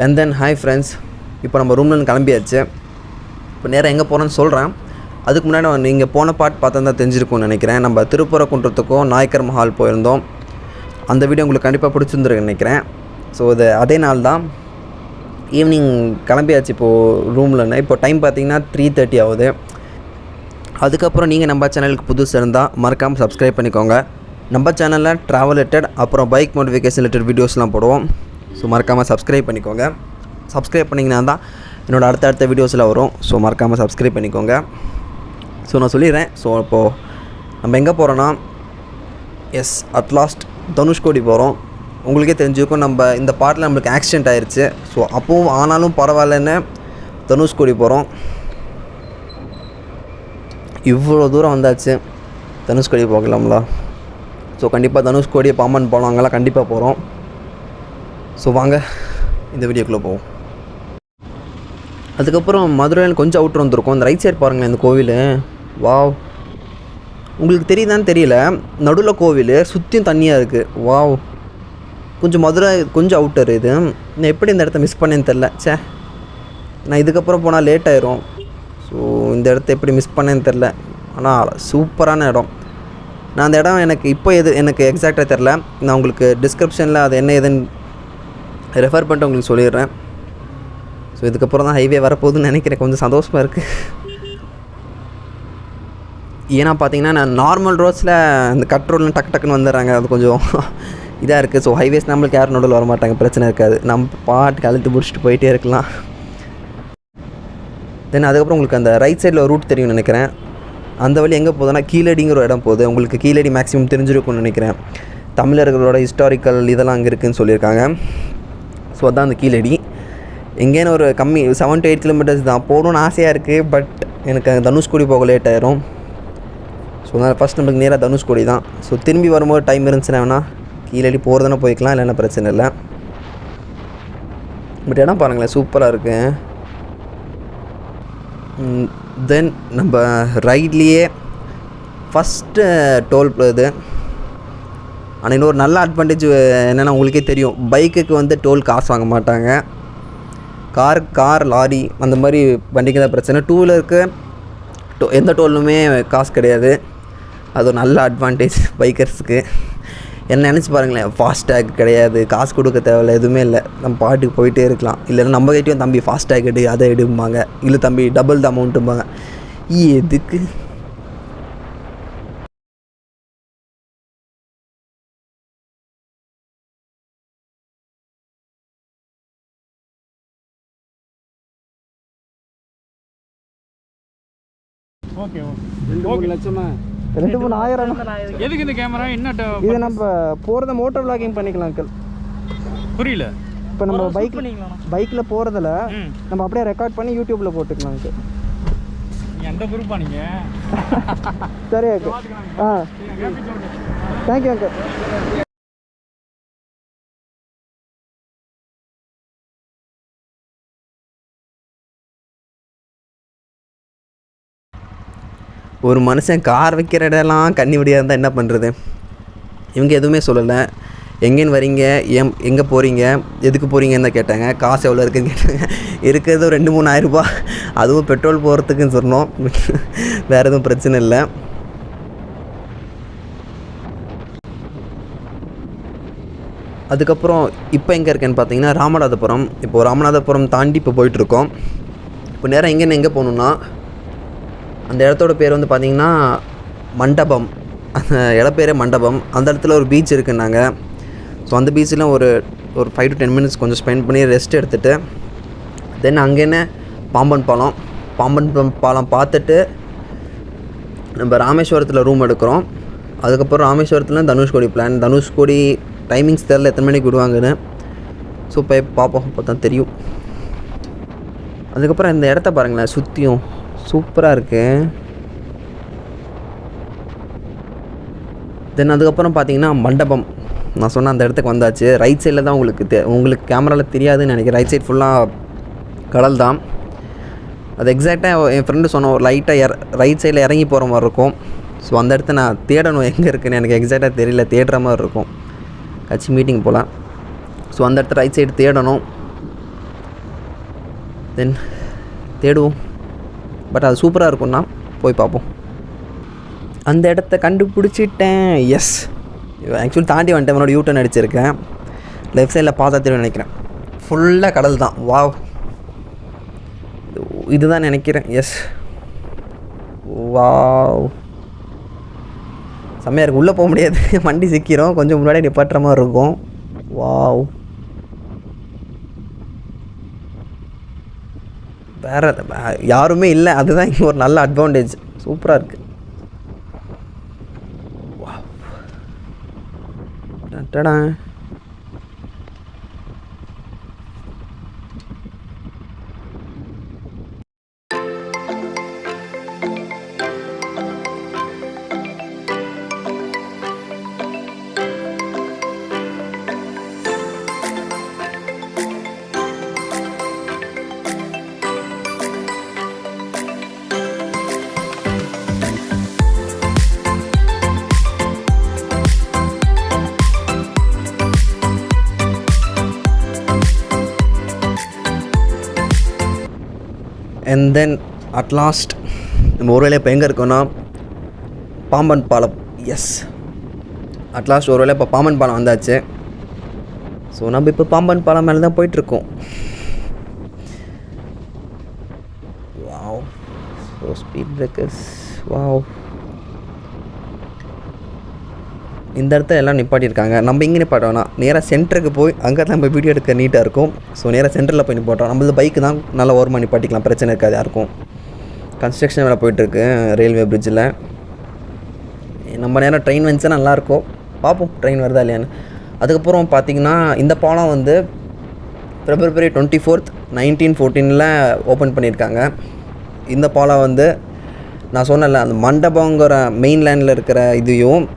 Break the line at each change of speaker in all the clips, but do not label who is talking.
And then hi friends, இப்போ நம்ம ரூம்லேருந்து கிளம்பியாச்சு. இப்போ நேராக எங்கே போகிறோன்னு சொல்கிறேன். அதுக்கு முன்னாடி நீங்கள் போன பார்த்தா தான் தெரிஞ்சிருக்கும்னு நினைக்கிறேன். நம்ம திருப்பரங்குன்றத்துக்கும் நாயக்கர் மஹால் போயிருந்தோம். அந்த வீடியோ உங்களுக்கு கண்டிப்பாக பிடிச்சிருந்துருக்குன்னு நினைக்கிறேன். ஸோ அதே நாள் தான் ஈவினிங் கிளம்பியாச்சு இப்போது ரூமில். இப்போ டைம் பார்த்திங்கன்னா 3:30 ஆகுது. அதுக்கப்புறம் நீங்கள் நம்ம சேனலுக்கு புதுசு இருந்தால் மறக்காமல் சப்ஸ்கிரைப் பண்ணிக்கோங்க. நம்ம சேனலில் ட்ராவல் ரிலேட்டட் அப்புறம் பைக் மோட்டிஃபிகேஷன் ரிலேட்டட் வீடியோஸ்லாம் போடுவோம். ஸோ மறக்காமல் சப்ஸ்கிரைப் பண்ணிக்கோங்க. சப்ஸ்கிரைப் பண்ணிங்கன்னா தான் என்னோடய அடுத்த வீடியோஸில் வரும். ஸோ மறக்காமல் சப்ஸ்கிரைப் பண்ணிக்கோங்க. ஸோ நான் சொல்லிடுறேன். ஸோ இப்போது நம்ம எங்கே போகிறோன்னா, அட்லாஸ்ட் தனுஷ்கோடி போகிறோம். உங்களுக்கே தெரிஞ்சுக்கும், நம்ம இந்த பாட்டில் நம்மளுக்கு ஆக்சிடெண்ட் ஆயிடுச்சு. ஸோ அப்போவும் ஆனாலும் பரவாயில்லன்னு தனுஷ்கோடி போகிறோம். இவ்வளோ தூரம் வந்தாச்சு, தனுஷ்கோடி போகலாம்ல. ஸோ கண்டிப்பாக தனுஷ்கோடி, பாம்பன் போகலாம், அங்கெல்லாம் கண்டிப்பாக போகிறோம். ஸோ வாங்க இந்த வீடியோக்குள்ளே போவோம். அதுக்கப்புறம் மதுரையில் கொஞ்சம் அவுட்ரு வந்திருக்கோம். இந்த ரைட் சைடு பாருங்களேன், இந்த கோவில். வாவ், உங்களுக்கு தெரியுதான்னு தெரியல, நடுவில் கோவில் சுற்றியும் தண்ணியாக இருக்குது. வாவ், கொஞ்சம் மதுரை கொஞ்சம் அவுட்டர். இது நான் எப்படி இந்த இடத்த மிஸ் பண்ணேன்னு தெரில. நான் இதுக்கப்புறம் போனால் லேட் ஆயிரும். ஸோ இந்த இடத்த எப்படி மிஸ் பண்ணேன்னு தெரில. ஆனால் சூப்பரான இடம். நான் அந்த இடம் எனக்கு எக்ஸாக்டாக தெரில. நான் உங்களுக்கு டிஸ்கிரிப்ஷனில் அது என்ன ஏதுன்னு ரெஃபர் பண்ணிட்டு உங்களுக்கு சொல்லிடுறேன். ஸோ இதுக்கப்புறம் தான் ஹைவே வரப்போகுதுன்னு நினைக்கிறேன். கொஞ்சம் சந்தோஷமாக இருக்குது. ஏன்னா பார்த்தீங்கன்னா, நான் நார்மல் ரோட்ஸில் இந்த கட் ரோட்லாம் டக்குன்னு வந்துடுறாங்க. அது கொஞ்சம் இதாக இருக்குது. ஸோ ஹைவேஸ் நம்மளுக்கு யாரும் நடுவில் வர மாட்டாங்க, பிரச்சனை இருக்காது. நம்ம பாட்டுக்கு அழுத்து பிடிச்சிட்டு போயிட்டே இருக்கலாம். தென் அதுக்கப்புறம் உங்களுக்கு அந்த ரைட் சைடில் ஒரு ரூட் தெரியும்னு நினைக்கிறேன். அந்த வழி எங்கே போகுதுன்னா, கீழடிங்கிற ஒரு இடம் போகுது. உங்களுக்கு கீழடி மேக்ஸிமம் தெரிஞ்சிருக்கும்னு நினைக்கிறேன். தமிழர்களோட ஹிஸ்டாரிக்கல் இதெல்லாம் அங்கே இருக்குதுன்னு சொல்லியிருக்காங்க. ஸோ அதான் அந்த கீழடி. எங்கேன்னு ஒரு 7 to 8 கிலோமீட்டர்ஸ் தான். போகணுன்னு ஆசையாக இருக்குது. பட் எனக்கு அங்கே தனுஷ்கோடி போக லேட் ஆயிரும். ஸோ அதனால் ஃபஸ்ட் நம்மளுக்கு நேராக தனுஷ்கோடி தான். ஸோ திரும்பி வரும்போது டைம் இருந்துச்சுன்னா வேணால் கீழடி போகிறதுனா போய்க்கலாம், இல்லைன்னா பிரச்சனை இல்லை. பட் இடம் பாருங்களேன், சூப்பராக இருக்குது. தென் நம்ம ரைட்லேயே ஃபஸ்ட்டு டோல் இது. ஆனால் இன்னொரு நல்ல அட்வான்டேஜ் என்னென்னா, உங்களுக்கே தெரியும், பைக்குக்கு வந்து டோல் காசு வாங்க மாட்டாங்க. கார் லாரி அந்த மாதிரி வண்டிக்கு தான் பிரச்சனை. 2 வீலருக்கு எந்த டோலுமே காசு கிடையாது. அது ஒரு நல்ல அட்வான்டேஜ் பைக்கர்ஸுக்கு. என்ன நினச்சி பாருங்களேன், ஃபாஸ்டேக் கிடையாது, காசு கொடுக்க தேவையில்லை, எதுவுமே இல்லை. நம்ம பாட்டுக்கு போயிட்டே இருக்கலாம். இல்லைன்னா நம்ம கிட்டேயும் தம்பி ஃபாஸ்டேக் எடு, அதை எடுப்பாங்க. இல்லை தம்பி டபுள் த அமௌண்ட்டும்பாங்க. எதுக்கு?
Okay okay.
2-3 லட்சமா? 2-3 ஆயிரம்.
எதுக்கு இந்த கேமரா? என்ன
இது நம்ம போகிறத மோட்டோ விளாகிங் பண்ணிக்கலாம் அங்கிள்.
புரியல.
இப்போ நம்ம பைக்கில் போகிறதில் நம்ம அப்படியே ரெக்கார்ட் பண்ணி யூடியூப்பில் போட்டுக்கலாம் அங்கிள்.
எந்த குரூப்பா நீங்கள்?
சரி அங்கிள். Thank you uncle. ஒரு மனுஷன் கார் வைக்கிற இடம்லாம் கண்ணி விடியாக இருந்தால் என்ன பண்ணுறது? இவங்க எதுவுமே சொல்லலை. எங்கேன்னு வரீங்க, எங்கே போகிறீங்க, எதுக்கு போகிறீங்கன்னு தான் கேட்டாங்க. காசு எவ்வளோ இருக்குதுன்னு கேட்டாங்க. இருக்கிறது ஒரு 2-3 ஆயிரம் ரூபாய். அதுவும் பெட்ரோல் போகிறதுக்குன்னு சொன்னோம். வேறு எதுவும் பிரச்சனை இல்லை. அதுக்கப்புறம் இப்போ எங்கே இருக்கேன்னு பார்த்தீங்கன்னா, ராமநாதபுரம். இப்போது ராமநாதபுரம் தாண்டி இப்போ போயிட்டுருக்கோம். இப்போ நேராக எங்கே போகணுன்னா, அந்த இடத்தோட பேர் வந்து பார்த்திங்கன்னா மண்டபம். அந்த இட பேரே மண்டபம். அந்த இடத்துல ஒரு பீச் இருக்குன்னாங்க. ஸோ அந்த பீச்சில் ஒரு 5 to 10 minutes கொஞ்சம் ஸ்பெண்ட் பண்ணி ரெஸ்ட் எடுத்துகிட்டு, தென் அங்கேன்னு பாம்பன் பாலம் பார்த்துட்டு நம்ம ராமேஸ்வரத்தில் ரூம் எடுக்கிறோம். அதுக்கப்புறம் ராமேஸ்வரத்தில் தனுஷ்கோடி பிளான். தனுஷ்கோடி டைமிங்ஸ் தெரில எத்தனை மணிக்கு விடுவாங்கன்னு. ஸோ போய் பார்ப்போம், அப்போ தான் தெரியும். அதுக்கப்புறம் இந்த இடத்த பாருங்களேன், சுற்றியும் சூப்பராக இருக்குது. தென் அதுக்கப்புறம் பார்த்தீங்கன்னா மண்டபம். நான் சொன்ன அந்த இடத்துக்கு வந்தாச்சு. ரைட் சைடில் தான் உங்களுக்கு கேமராவில் தெரியாதுன்னு நினைக்கிறேன். ரைட் சைட் ஃபுல்லாக கடல் தான். அது எக்ஸாக்டாக என் ஃப்ரெண்டு சொன்ன ஒரு லைட்டாக ரைட் சைடில் இறங்கி போகிற மாதிரி இருக்கும். ஸோ அந்த இடத்த நான் தேடணும் எங்கே இருக்குன்னு. எனக்கு எக்ஸாக்டாக தெரியல, தேடுற மாதிரி இருக்கும். கட்சி மீட்டிங் போகலாம். ஸோ அந்த இடத்த ரைட் சைடு தேடணும். தென் தேடுவோம். பட் அது சூப்பராக இருக்கும்னா போய் பார்ப்போம். அந்த இடத்த கண்டுபிடிச்சிட்டேன். எஸ், ஆக்சுவலி தாண்டி வந்துட்டேன். என்னோட யூட்டர்ன் அடிச்சிருக்கேன். லெஃப்ட் சைடில் பார்த்தா தெரியும் நினைக்கிறேன். ஃபுல்லாக கடல் தான். வாவ், இதுதான் நினைக்கிறேன். எஸ், வாவ், செம்மையாக இருக்குது. உள்ளே போக முடியாது, வண்டி சிக்கிறோம். கொஞ்சம் முன்னாடி நிப்பாட்டுற மாதிரி இருக்கும். வாவ், வேறு யாருமே இல்லை. அதுதான் இங்கே ஒரு நல்ல அட்வான்டேஜ். சூப்பராக இருக்குது. டடா. அண்ட் தென் அட் லாஸ்ட் நம்ம ஒரு வேளை இப்போ எங்கே இருக்கோன்னா பாம்பன் பாலம். எஸ், அட் லாஸ்ட் ஒரு வேளை இப்போ பாம்பன் பாலம் வந்தாச்சு. ஸோ நம்ம இப்போ பாம்பன் பாலம் மேலே தான் போயிட்டுருக்கோம். Wow, so speed breakers. Wow, இந்த இடத்த எல்லாம் நிப்பாட்டியிருக்காங்க. நம்ம இங்கே நிப்பாட்ட வேணாம், நேராக சென்டருக்கு போய் அங்கே தான் நம்ம வீடியோ எடுக்க நீட்டாக இருக்கும். ஸோ நேராக சென்டரில் போய் நிப்பாட்டோம். நம்மளது பைக்கு தான் நல்லா ஓரமாக நிப்பாட்டிக்கலாம், பிரச்சனை இருக்காது யாருக்கும். கன்ஸ்ட்ரக்ஷன் வேலை போயிட்டுருக்கு ரயில்வே பிரிட்ஜில். நம்ம நேரம் ட்ரெயின் வந்துச்சா நல்லாயிருக்கும். பார்ப்போம் ட்ரெயின் வருதா இல்லையான்னு. அதுக்கப்புறம் பார்த்திங்கன்னா இந்த பாலம் வந்து February 24th 1914 ஓப்பன் பண்ணியிருக்காங்க. இந்த பாலம் வந்து நான் சொன்னல அந்த மண்டபங்கிற மெயின்லேண்டில் இருக்கிற இதையும்,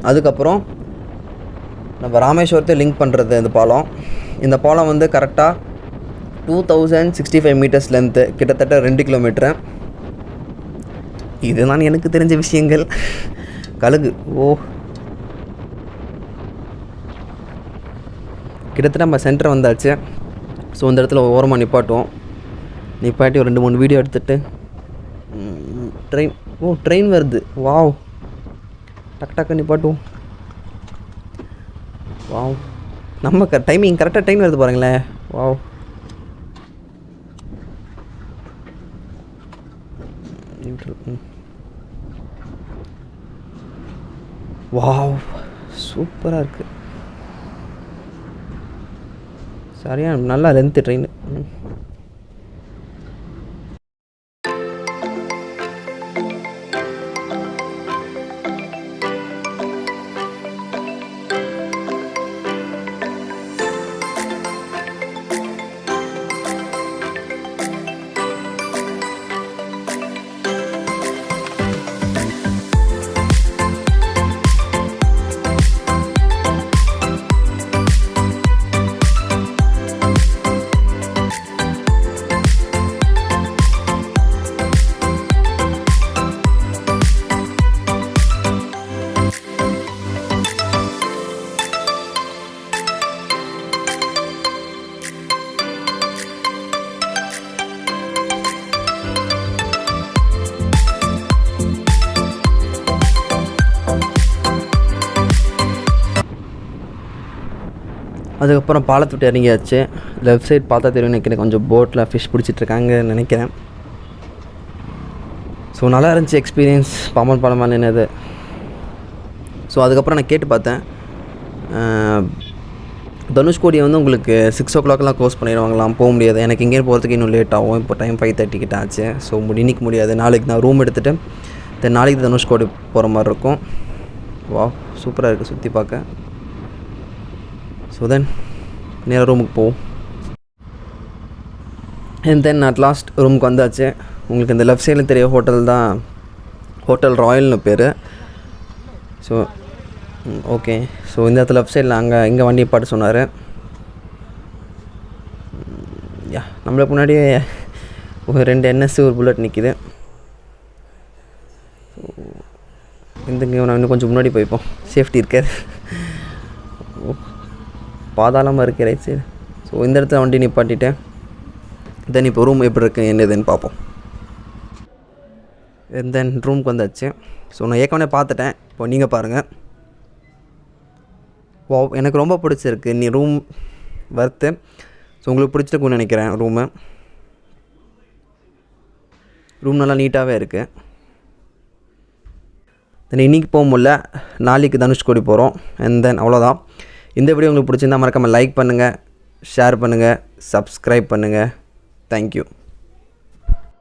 அதுக்கப்புறம் நம்ம ராமேஸ்வரத்தை லிங்க் பண்ணுறது இந்த பாலம். இந்த பாலம் வந்து கரெக்டாக 2065 மீட்டர்ஸ் லென்த்து, கிட்டத்தட்ட 2 கிலோமீட்டரு. இதுதான் எனக்கு தெரிஞ்ச விஷயங்கள். கழுகு. ஓ, கிட்டத்தட்ட நம்ம சென்டர் வந்தாச்சு. ஸோ இந்த இடத்துல ஓரமாக நிப்பாட்டுவோம். நிப்பாட்டி ஒரு 2-3 வீடியோ எடுத்துகிட்டு ட்ரெயின். ஓ, ட்ரெயின் வருது. வாவ், டக்கு டக்கு நிப்பாட்டுவோம். வாவ், நம்ம டைமிங் கரெக்டாக ட்ரெயின் வருது பாருங்களேன். வாவ், வாவ், சூப்பராக இருக்குது. சரியா, நல்லா லென்த்து ட்ரெயின். அதுக்கப்புறம் பாலத்தை விட்டு இறங்கியாச்சு. லெஃப்ட் சைட் பார்த்தா தெரியும் நினைக்கிறேன், கொஞ்சம் போட்டில் ஃபிஷ் பிடிச்சிட்ருக்காங்கன்னு நினைக்கிறேன். ஸோ நல்லா இருந்துச்சு எக்ஸ்பீரியன்ஸ் பாம்பன் பாலம் நின்னது. ஸோ அதுக்கப்புறம் நான் கேட்டு பார்த்தேன், தனுஷ்கோடியை வந்து உங்களுக்கு 6 o'clockலாம் க்ளோஸ் பண்ணிடுவாங்களாம், போக முடியாது. எனக்கு இங்கேயும் போகிறதுக்கு இன்னும் லேட் ஆகும். இப்போ டைம் 5:30 கிட்ட ஆச்சு. ஸோ இன்னைக்கு முடியாது. நாளைக்கு நான் ரூம் எடுத்துகிட்டு தென் நாளைக்கு தனுஷ்கோடி போகிற மாதிரி இருக்கும். வா, சூப்பராக இருக்குது சுற்றி பார்க்க. ஸோ தென் நேராக ரூமுக்கு போவோம். அண்ட் தென் அட் லாஸ்ட் ரூமுக்கு வந்தாச்சு. உங்களுக்கு இந்த லெஃப்ட் சைடில் தெரிய ஹோட்டல் தான் ஹோட்டல் ராயல்னு பேர். ஸோ ஓகே, ஸோ இந்த இடத்துல லெஃப்ட் சைடில் இங்கே வண்டி பாட்டு சொன்னார். யா, நம்மளுக்கு முன்னாடியே ஒரு 2 NS ஒரு புல்லட் நிற்கிது. ஸோ இங்கே நான் இன்னும் கொஞ்சம் முன்னாடி போய்ப்போம், சேஃப்டி இருக்காது. பாதாளமாக இருக்குது ரைட் சைடு. ஸோ இந்த இடத்துல வண்டி நிப்பாட்டிட்டேன். தென் இப்போ ரூம் எப்படி இருக்குது என்னதுன்னு பார்ப்போம். தென் ரூமுக்கு வந்தாச்சு. ஸோ நான் ஏற்கனவே பார்த்துட்டேன், இப்போ நீங்கள் பாருங்கள். எனக்கு ரொம்ப பிடிச்சிருக்கு. நீ ரூம் வர்த்து. ஸோ உங்களுக்கு பிடிச்சிருக்குன்னு நினைக்கிறேன். ரூம் நல்லா நீட்டாகவே இருக்குது. தென் இன்றைக்கி போக முடியல, நாளைக்கு தனுஷ்கோடி போகிறோம். அண்ட் தென் அவ்வளோதான். இந்த வீடியோ உங்களுக்கு பிடிச்சிருந்தா மறக்காமல் லைக் பண்ணுங்கள், ஷேர் பண்ணுங்கள், சப்ஸ்கிரைப் பண்ணுங்கள். தேங்க்யூ.